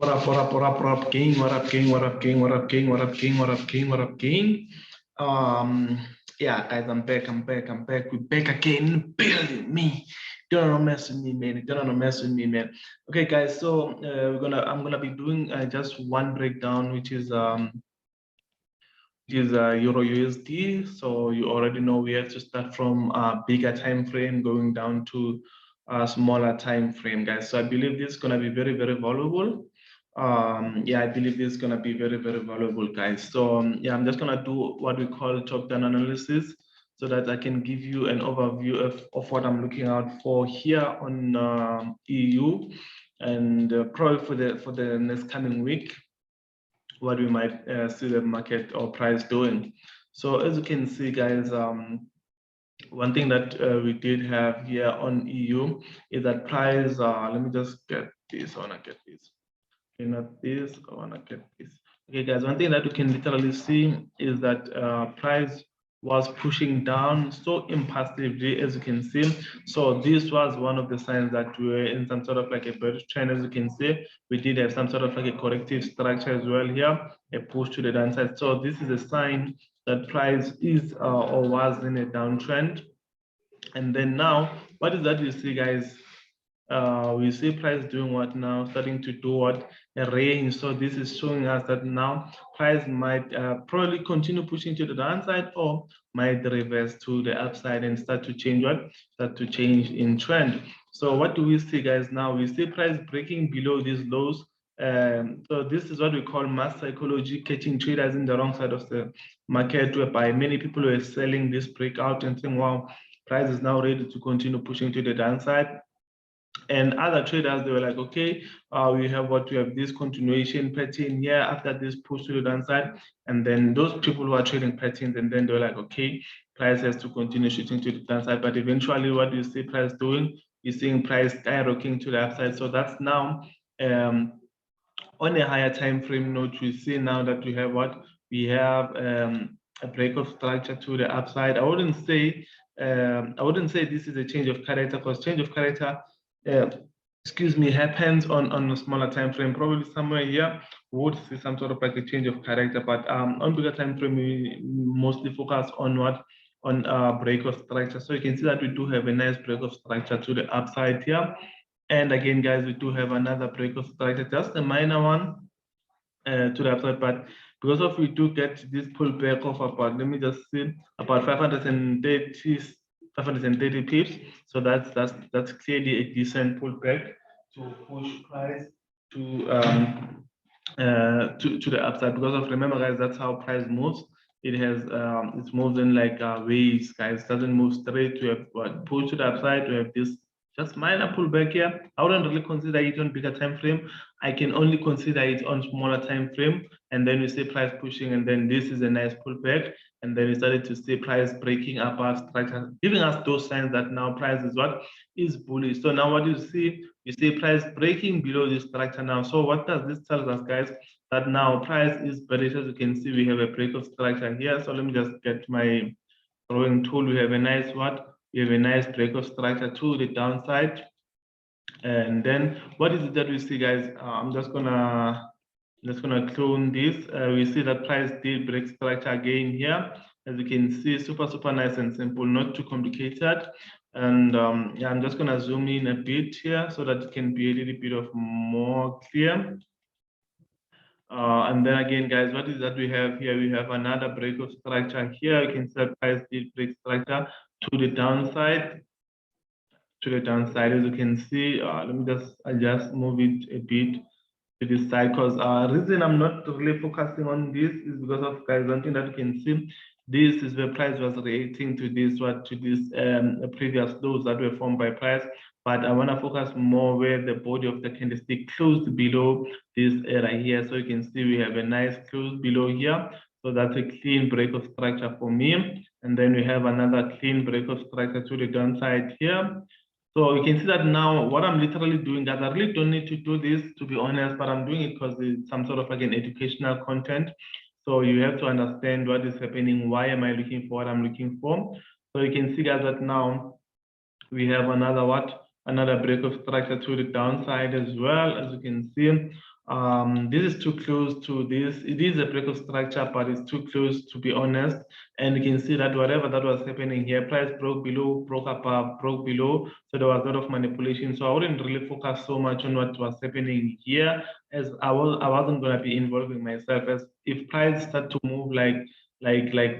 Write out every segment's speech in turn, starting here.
What up, what up, what up, what up, gang, what up, gang, what up, gang, what up, gang, what up, gang, what up, gang, what up, gang. Yeah, guys, I'm back. We're back again, building me. Don't mess with me, man. Don't mess with me, man. Okay, guys, so I'm gonna be doing just one breakdown, which is Euro USD. So you already know we have to start from a bigger time frame going down to a smaller time frame, guys. So I believe this is gonna be very, very valuable. Yeah, I believe this is gonna be very, very valuable, guys. So yeah, I'm just gonna do what we call top-down analysis so that I can give you an overview of what I'm looking out for here on EU and probably for the next coming week, what we might see the market or price doing. So as you can see, guys, one thing that we did have here on EU is that price, let me just get this, I wanna get this. Okay, not this, I wanna get this. Okay, guys, one thing that we can literally see is that price was pushing down so impassively, as you can see. So this was one of the signs that we were in some sort of like a bearish trend. As you can see, we did have some sort of like a corrective structure as well here, a push to the downside. So this is a sign that price is or was in a downtrend. And then now, what is that you see, guys? We see price doing what now, starting to do what, a range. So this is showing us that now price might probably continue pushing to the downside or might reverse to the upside and start to change in trend. So what do we see, guys? Now we see price breaking below these lows. So this is what we call mass psychology, catching traders in the wrong side of the market, whereby many people were selling this breakout and saying, wow, price is now ready to continue pushing to the downside. And other traders, they were like, okay, we have this continuation pattern here after this push to the downside. And then those people who are trading patterns, and then they were like, okay, price has to continue shooting to the downside. But eventually, what you see price doing, you're seeing price skyrocketing to the upside. So that's now on a higher time frame note, we see now that we have what? We have a break of structure to the upside. I wouldn't say this is a change of character, because change of character happens on a smaller time frame. Probably somewhere here we would see some sort of like a change of character, but on bigger time frame we mostly focus on what, on break of structure. So you can see that we do have a nice break of structure to the upside here. And again, guys, we do have another break of structure, just a minor one to the upside, but because of we do get this pullback of about, let me just see, about 530 pips. So that's clearly a decent pullback to push price to the upside. Because of, remember, guys, that's how price moves. It has it moves in like waves, guys. It doesn't move straight. To have what, push to the upside. We have this just minor pullback here. I wouldn't really consider it on bigger time frame. I can only consider it on smaller time frame. And then we see price pushing, and then this is a nice pullback. And then we started to see price breaking above structure, giving us those signs that now price is what, is bullish. So now what you see price breaking below this structure now. So what does this tell us, guys? That now price is bearish. As you can see, we have a break of structure here. So let me just get my drawing tool. We have a nice what? We have a nice break of structure to the downside. And then what is it that we see, guys? I'm just gonna clone this. We see that price did break structure again here. As you can see, super nice and simple, not too complicated. And yeah, I'm just gonna zoom in a bit here so that it can be a little bit of more clear. And then again, guys, what is that we have here? We have another break of structure here. You can see that price did break structure to the downside. As you can see, let me just move it a bit to this side, because reason I'm not really focusing on this is because of, guys, one thing that you can see, this is where price was reacting to this previous lows that were formed by price. But I want to focus more where the body of the candlestick closed below this area here. So you can see we have a nice close below here. So that's a clean break of structure for me. And then we have another clean break of structure to the downside here. So you can see that now what I'm literally doing, guys, I really don't need to do this, to be honest, but I'm doing it because it's some sort of like an educational content. So you have to understand what is happening. Why am I looking for what I'm looking for? So you can see, guys, that now we have another break of structure to the downside as well. As you can see, This is too close to this. It is a breakout structure, but it's too close to be honest. And you can see that whatever that was happening here, price broke below, broke above, broke below. So there was a lot of manipulation. So I wouldn't really focus so much on what was happening here, as I wasn't going to be involving myself. As if price start to move like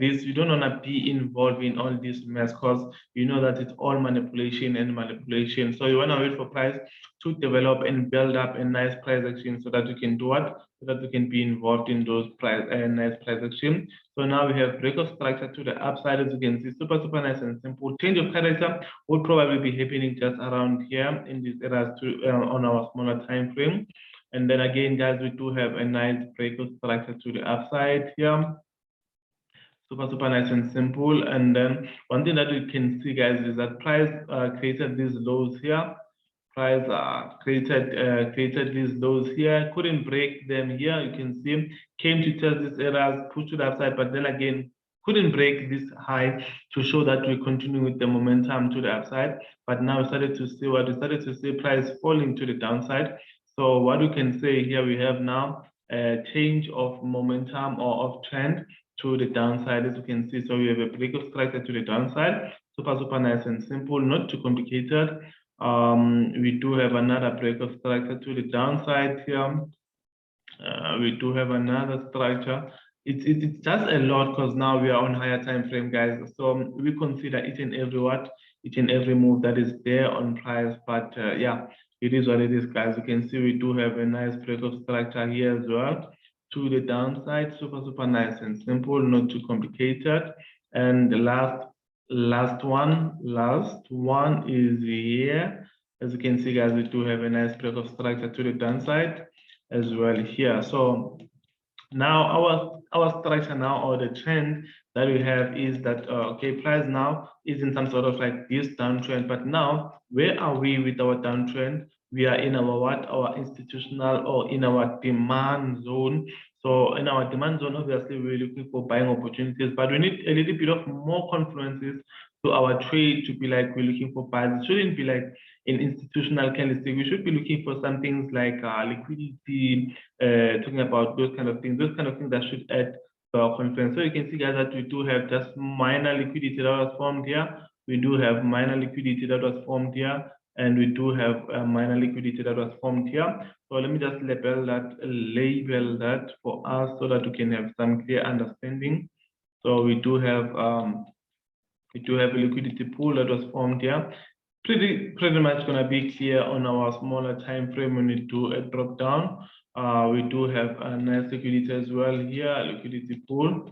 this, you don't want to be involved in all this mess, because you know that it's all manipulation and manipulation. So you want to wait for price to develop and build up a nice price action, so that you can do what, so that you can be involved in those price nice price action. So now we have breakout structure to the upside, as you can see, super nice and simple. Change of character will probably be happening just around here in these areas to on our smaller time frame. And then again, guys, we do have a nice breakout structure to the upside here. Super nice and simple. And then one thing that we can see, guys, is that price created these lows here. Price created these lows here, couldn't break them here. You can see came to test these areas, pushed to the upside, but then again couldn't break this high to show that we continue with the momentum to the upside. But now we started to see price falling to the downside. So what we can say here, we have now a change of momentum or of trend to the downside, as you can see. So we have a breakout structure to the downside, super nice and simple, not too complicated. We do have another breakout structure to the downside here. We do have another structure. It's just a lot, because now we are on higher time frame, guys. So we consider each and every move that is there on price. But yeah, it is what it is, guys. You can see we do have a nice breakout structure here as well to the downside. Super nice and simple, not too complicated. And the last one is here. As you can see, guys, we do have a nice breakout structure to the downside as well here. So now our structure now, or the trend that we have, is that okay, price now is in some sort of like this downtrend. But now, where are we with our downtrend? We are in our institutional, or in our demand zone. So in our demand zone, obviously we're looking for buying opportunities, but we need a little bit of more confluences to our trade to be like we're looking for buys. It shouldn't be like in institutional candlestick. We should be looking for some things like liquidity, talking about those kind of things that should add to our confidence. So you can see, guys, that we do have just minor liquidity that was formed here. We do have minor liquidity that was formed here, and we do have minor liquidity that was formed here. So let me just label that for us, so that we can have some clear understanding. So we do have a liquidity pool that was formed here. Pretty much going to be clear on our smaller time frame when we do a drop down. We do have a nice liquidity as well here, liquidity pool.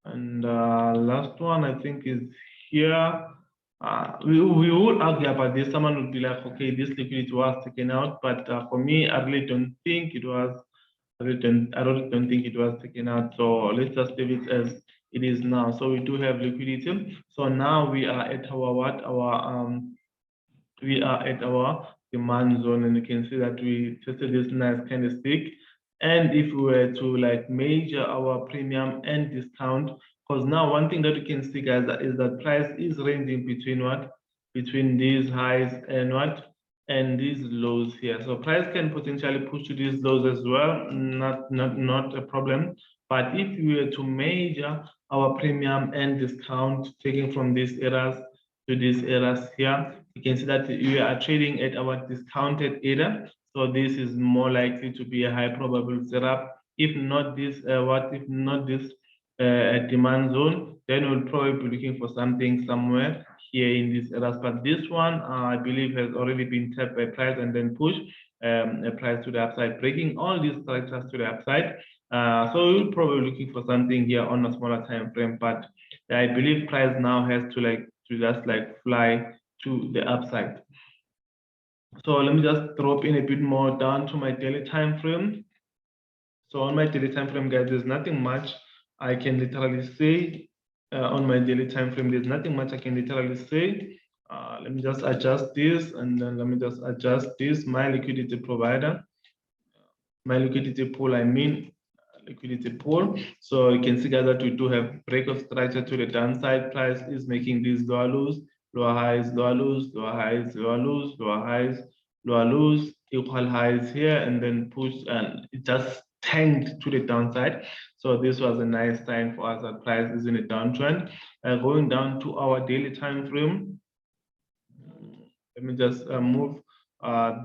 And last one, I think, is here. We will argue about this. Someone would be like, okay, this liquidity was taken out, but for me, I really don't think it was. I really don't think it was taken out. So let's just leave it as it is now. So we do have liquidity. So now we are at our demand zone, and you can see that we tested this nice candlestick. And if we were to like measure our premium and discount, because now one thing that you can see, guys, is that price is ranging between what? Between these highs and what? And these lows here. So price can potentially push to these lows as well, not a problem. But if we were to measure our premium and discount, taking from these areas to these areas here, you can see that we are trading at our discounted area. So this is more likely to be a high probable setup. If not this demand zone, then we'll probably be looking for something somewhere here in these areas. But this one, I believe, has already been tapped by price and then pushed a price to the upside, breaking all these structures to the upside. So we're probably looking for something here on a smaller time frame. But I believe price now has to just fly to the upside. So let me just drop in a bit more down to my daily time frame. So on my daily time frame, guys, there's nothing much I can literally say. On my daily time frame, there's nothing much I can literally say. Let me just adjust this, and then let me just adjust this. My liquidity provider, my liquidity pool, liquidity pool. So you can see, guys, that we do have breakout structure to the downside. Price is making these lower lows, lower highs, lower lows, lower highs, lower lows, lower highs, lower lows, equal highs here and then push, and it just tanked to the downside. So this was a nice sign for us that price is in a downtrend. Going down to our daily time frame, let me just move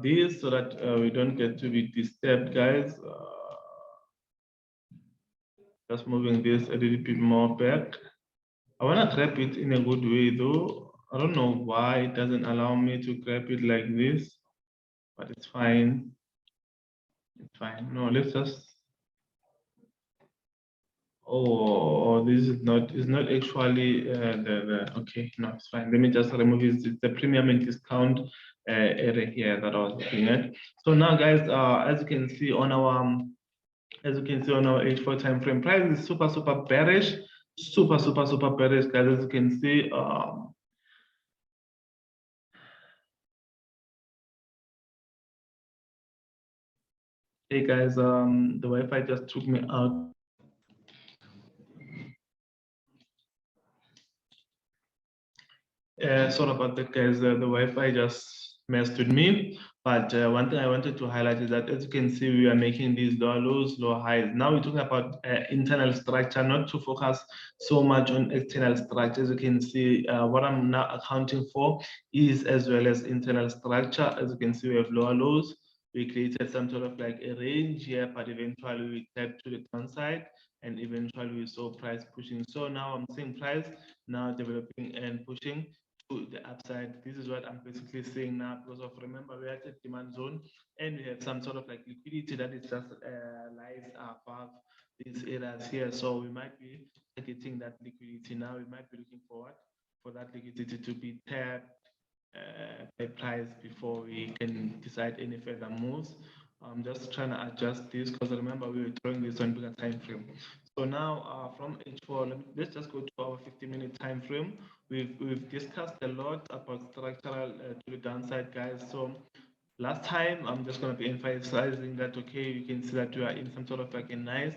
this so that we don't get to be disturbed, guys. Just moving this a little bit more back. I want to grab it in a good way though. I don't know why it doesn't allow me to grab it like this, but it's fine. It's fine. No, let's just. Oh, this is not. It's not actually the. Okay, no, it's fine. Let me just remove it. It's the premium and discount area here that I was looking at. So now, guys, as you can see on our H4 time frame, price is super bearish, super bearish, guys. As you can see, hey guys, the Wi-Fi just took me out. Sorry about that, guys. The Wi-Fi just messed with me. But one thing I wanted to highlight is that, as you can see, we are making these lower lows, lower highs. Now we're talking about internal structure, not to focus so much on external structure. As you can see, what I'm now accounting for is as well as internal structure. As you can see, we have lower lows. We created some sort of like a range here, but eventually we tapped to the downside, and eventually we saw price pushing. So now I'm seeing price now developing and pushing to the upside. This is what I'm basically saying now, because of, remember, we're at a demand zone and we have some sort of like liquidity that is just lies above these areas here. So we might be targeting that liquidity now. We might be looking forward for that liquidity to be tapped by price before we can decide any further moves. I'm just trying to adjust this because remember we were throwing this on bigger time frame. So now from H4, let's just go to our 50-minute time frame. We've discussed a lot about structural to the downside, guys. So last time, I'm just going to be emphasizing that, okay, you can see that we are in some sort of like a nice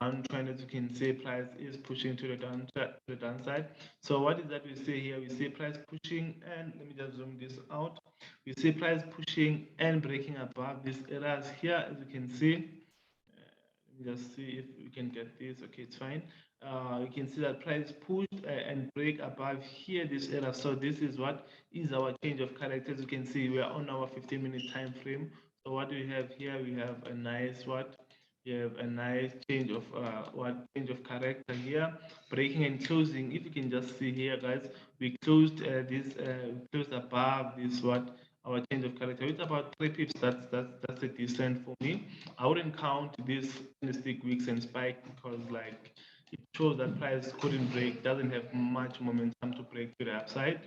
downtrend. As you can see, price is pushing to the downside. So what is that we see here? We see price pushing, and let me just zoom this out. We see price pushing and breaking above these areas here, as you can see. Let me just see if we can get this. Okay, it's fine. You can see that price pushed and break above here this area. So this is what is our change of character. As you can see, we are on our 15-minute time frame. So what do we have here? We have a nice what? We have a nice change of change of character here, breaking and closing. If you can just see here, guys, we closed closed above this what, our change of character. It's about 3 pips. That's a decent for me. I wouldn't count this candlestick weeks and spike because like it shows that price couldn't break, doesn't have much momentum to break to the upside.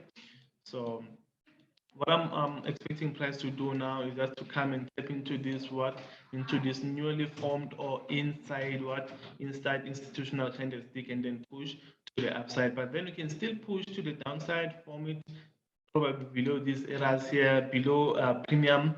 So what I'm expecting price to do now is just to come and tap into this what, into this newly formed or inside institutional candlestick, and then push to the upside. But then we can still push to the downside, form it probably below these areas here, below premium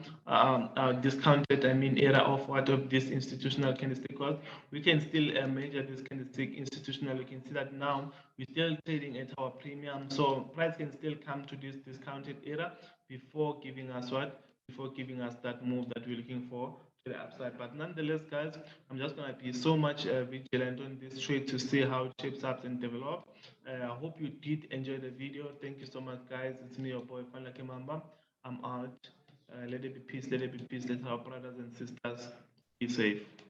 discounted, I mean, era of what, of this institutional candlestick was. We can still measure this candlestick institutional. You can see that now we're still trading at our premium. So price can still come to this discounted era before giving us what? Before giving us that move that we're looking for to the upside. But nonetheless, guys, I'm just going to be so much vigilant on this trade to see how it shapes up and develop. I hope you did enjoy the video. Thank you so much, guys. It's me, your boy, Fanla Kimamba. I'm out. Let it be peace, let it be peace. Let our brothers and sisters be safe.